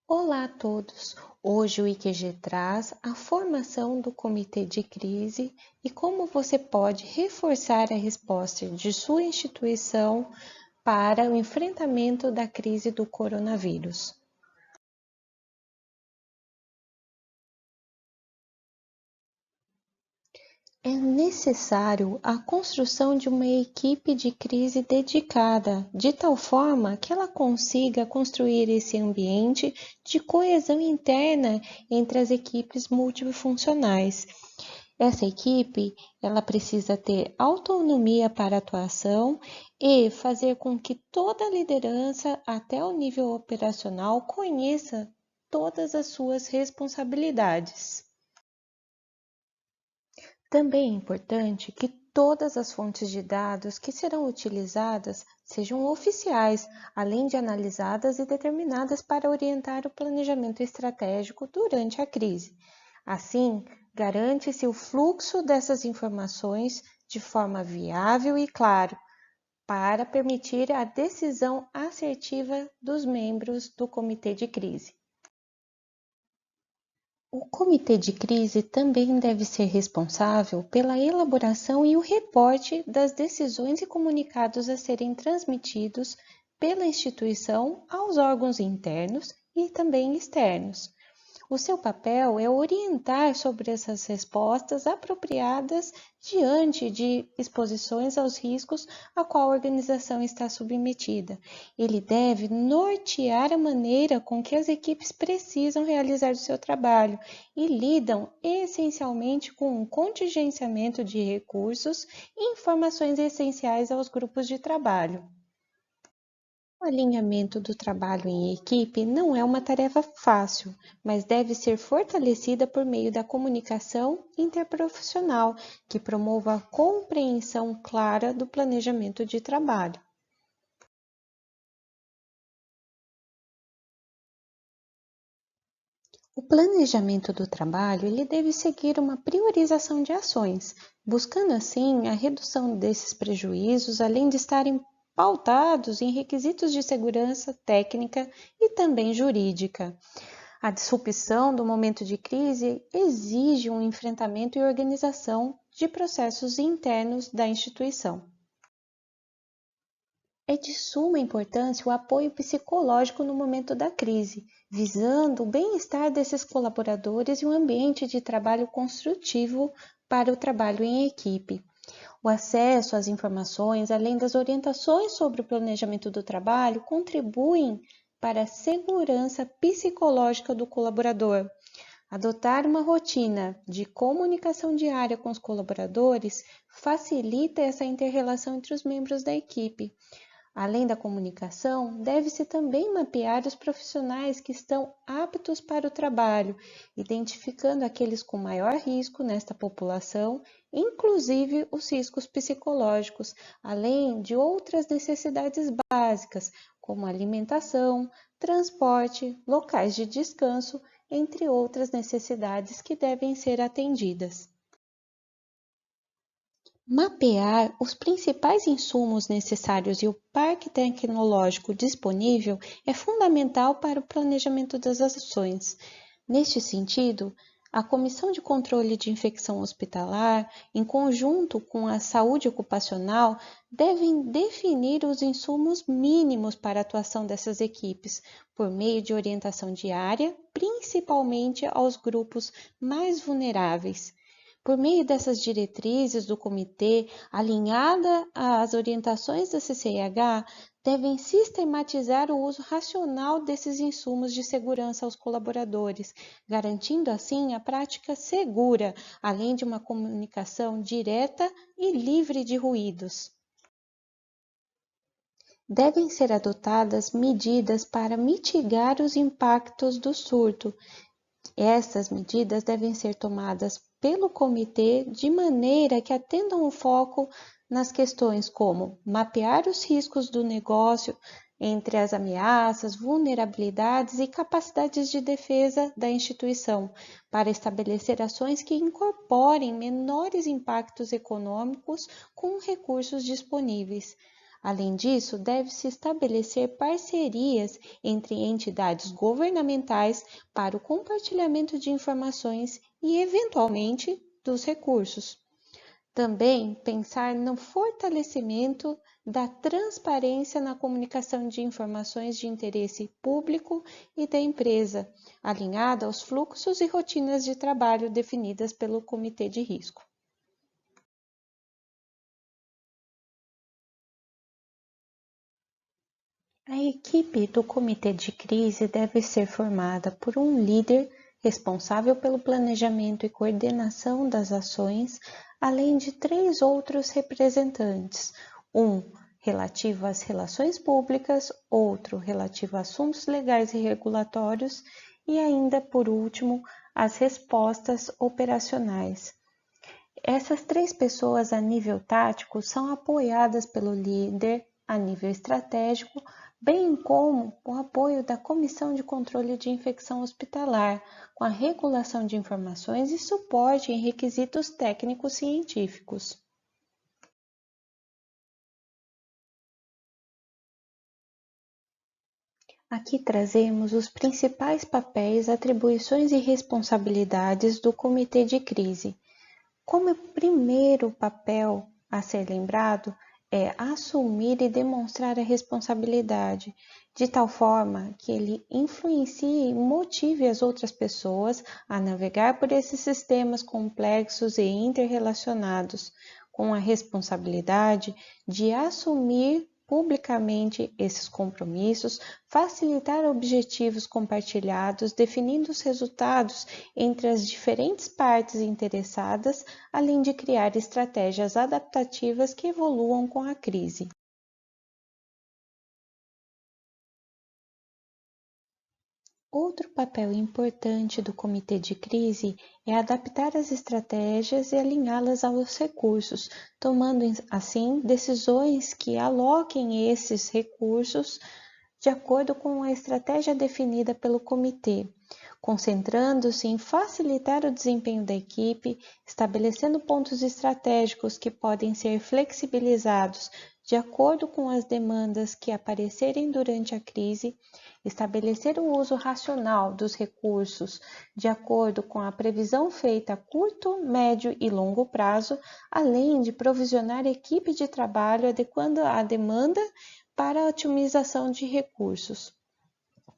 Olá a todos! Hoje o IQG traz a formação do Comitê de Crise e como você pode reforçar a resposta de sua instituição para o enfrentamento da crise do coronavírus. É necessário a construção de uma equipe de crise dedicada, de tal forma que ela consiga construir esse ambiente de coesão interna entre as equipes multifuncionais. Essa equipe, ela precisa ter autonomia para atuação e fazer com que toda a liderança, até o nível operacional, conheça todas as suas responsabilidades. Também é importante que todas as fontes de dados que serão utilizadas sejam oficiais, além de analisadas e determinadas para orientar o planejamento estratégico durante a crise. Assim, garante-se o fluxo dessas informações de forma viável e clara, para permitir a decisão assertiva dos membros do comitê de crise. O comitê de crise também deve ser responsável pela elaboração e o reporte das decisões e comunicados a serem transmitidos pela instituição aos órgãos internos e também externos. O seu papel é orientar sobre essas respostas apropriadas diante de exposições aos riscos a qual a organização está submetida. Ele deve nortear a maneira com que as equipes precisam realizar o seu trabalho e lidam essencialmente com um contingenciamento de recursos e informações essenciais aos grupos de trabalho. O alinhamento do trabalho em equipe não é uma tarefa fácil, mas deve ser fortalecida por meio da comunicação interprofissional, que promova a compreensão clara do planejamento de trabalho. O planejamento do trabalho ele deve seguir uma priorização de ações, buscando assim a redução desses prejuízos, além de estarem pautados em requisitos de segurança técnica e também jurídica. A disrupção do momento de crise exige um enfrentamento e organização de processos internos da instituição. É de suma importância o apoio psicológico no momento da crise, visando o bem-estar desses colaboradores e um ambiente de trabalho construtivo para o trabalho em equipe. O acesso às informações, além das orientações sobre o planejamento do trabalho, contribuem para a segurança psicológica do colaborador. Adotar uma rotina de comunicação diária com os colaboradores facilita essa interrelação entre os membros da equipe. Além da comunicação, deve-se também mapear os profissionais que estão aptos para o trabalho, identificando aqueles com maior risco nesta população, inclusive os riscos psicológicos, além de outras necessidades básicas, como alimentação, transporte, locais de descanso, entre outras necessidades que devem ser atendidas. Mapear os principais insumos necessários e o parque tecnológico disponível é fundamental para o planejamento das ações. Neste sentido, a Comissão de Controle de Infecção Hospitalar, em conjunto com a saúde ocupacional, devem definir os insumos mínimos para a atuação dessas equipes, por meio de orientação diária, principalmente aos grupos mais vulneráveis. Por meio dessas diretrizes do comitê, alinhada às orientações da CCIH, devem sistematizar o uso racional desses insumos de segurança aos colaboradores, garantindo assim a prática segura, além de uma comunicação direta e livre de ruídos. Devem ser adotadas medidas para mitigar os impactos do surto. Essas medidas devem ser tomadas pelo comitê de maneira que atendam o foco nas questões como mapear os riscos do negócio entre as ameaças, vulnerabilidades e capacidades de defesa da instituição, para estabelecer ações que incorporem menores impactos econômicos com recursos disponíveis. Além disso, deve-se estabelecer parcerias entre entidades governamentais para o compartilhamento de informações e, eventualmente, dos recursos. Também pensar no fortalecimento da transparência na comunicação de informações de interesse público e da empresa, alinhada aos fluxos e rotinas de trabalho definidas pelo Comitê de Risco. A equipe do comitê de crise deve ser formada por um líder responsável pelo planejamento e coordenação das ações, além de 3 outros representantes, um relativo às relações públicas, outro relativo a assuntos legais e regulatórios e ainda, por último, as respostas operacionais. Essas 3 pessoas a nível tático são apoiadas pelo líder a nível estratégico, bem como o apoio da Comissão de Controle de Infecção Hospitalar, com a regulação de informações e suporte em requisitos técnicos científicos. Aqui trazemos os principais papéis, atribuições e responsabilidades do Comitê de Crise. Como primeiro papel a ser lembrado é assumir e demonstrar a responsabilidade, de tal forma que ele influencie e motive as outras pessoas a navegar por esses sistemas complexos e interrelacionados, com a responsabilidade de assumir publicamente esses compromissos, facilitar objetivos compartilhados, definindo os resultados entre as diferentes partes interessadas, além de criar estratégias adaptativas que evoluam com a crise. Outro papel importante do comitê de crise é adaptar as estratégias e alinhá-las aos recursos, tomando assim decisões que aloquem esses recursos de acordo com a estratégia definida pelo comitê, concentrando-se em facilitar o desempenho da equipe, estabelecendo pontos estratégicos que podem ser flexibilizados de acordo com as demandas que aparecerem durante a crise, estabelecer o uso racional dos recursos de acordo com a previsão feita a curto, médio e longo prazo, além de provisionar equipe de trabalho adequando a demanda para a otimização de recursos.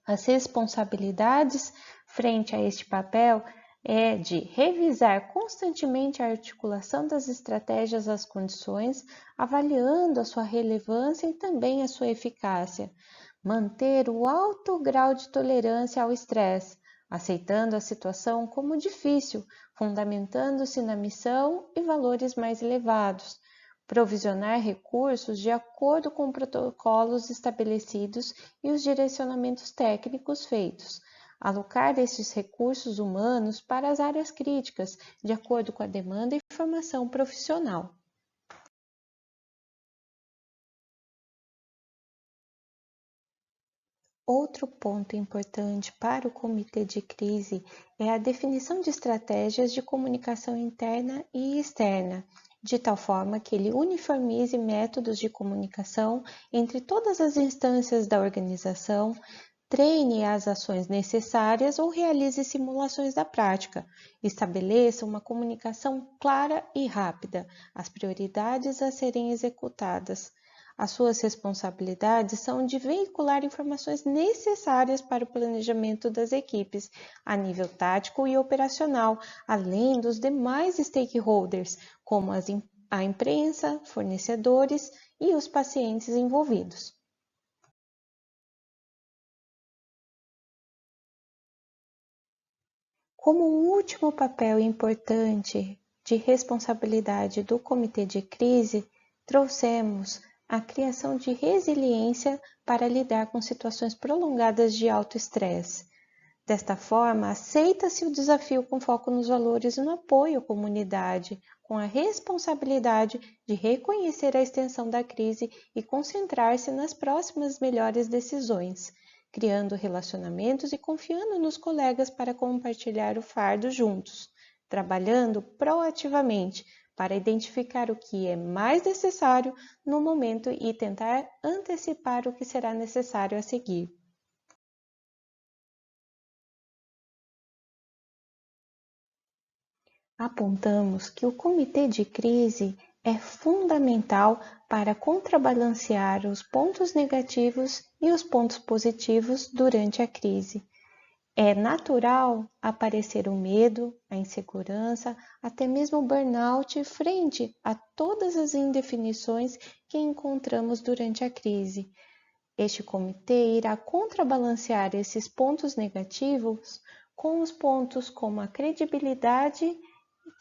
As responsabilidades frente a este papel é de revisar constantemente a articulação das estratégias às condições, avaliando a sua relevância e também a sua eficácia, manter o alto grau de tolerância ao estresse, aceitando a situação como difícil, fundamentando-se na missão e valores mais elevados, provisionar recursos de acordo com protocolos estabelecidos e os direcionamentos técnicos feitos, alocar esses recursos humanos para as áreas críticas, de acordo com a demanda e formação profissional. Outro ponto importante para o comitê de crise é a definição de estratégias de comunicação interna e externa, de tal forma que ele uniformize métodos de comunicação entre todas as instâncias da organização, treine as ações necessárias ou realize simulações da prática, estabeleça uma comunicação clara e rápida, as prioridades a serem executadas. As suas responsabilidades são de veicular informações necessárias para o planejamento das equipes, a nível tático e operacional, além dos demais stakeholders, como a imprensa, fornecedores e os pacientes envolvidos. Como um último papel importante de responsabilidade do comitê de crise, trouxemos a criação de resiliência para lidar com situações prolongadas de alto estresse. Desta forma, aceita-se o desafio com foco nos valores e no apoio à comunidade, com a responsabilidade de reconhecer a extensão da crise e concentrar-se nas próximas melhores decisões, criando relacionamentos e confiando nos colegas para compartilhar o fardo juntos, trabalhando proativamente para identificar o que é mais necessário no momento e tentar antecipar o que será necessário a seguir. Apontamos que o comitê de crise é fundamental para contrabalancear os pontos negativos e os pontos positivos durante a crise. É natural aparecer o medo, a insegurança, até mesmo o burnout frente a todas as indefinições que encontramos durante a crise. Este comitê irá contrabalancear esses pontos negativos com os pontos como a credibilidade,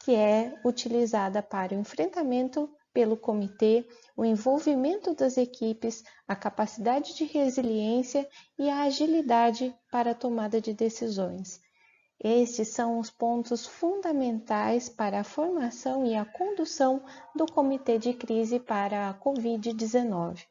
que é utilizada para o enfrentamento pelo comitê, o envolvimento das equipes, a capacidade de resiliência e a agilidade para a tomada de decisões. Estes são os pontos fundamentais para a formação e a condução do comitê de crise para a Covid-19.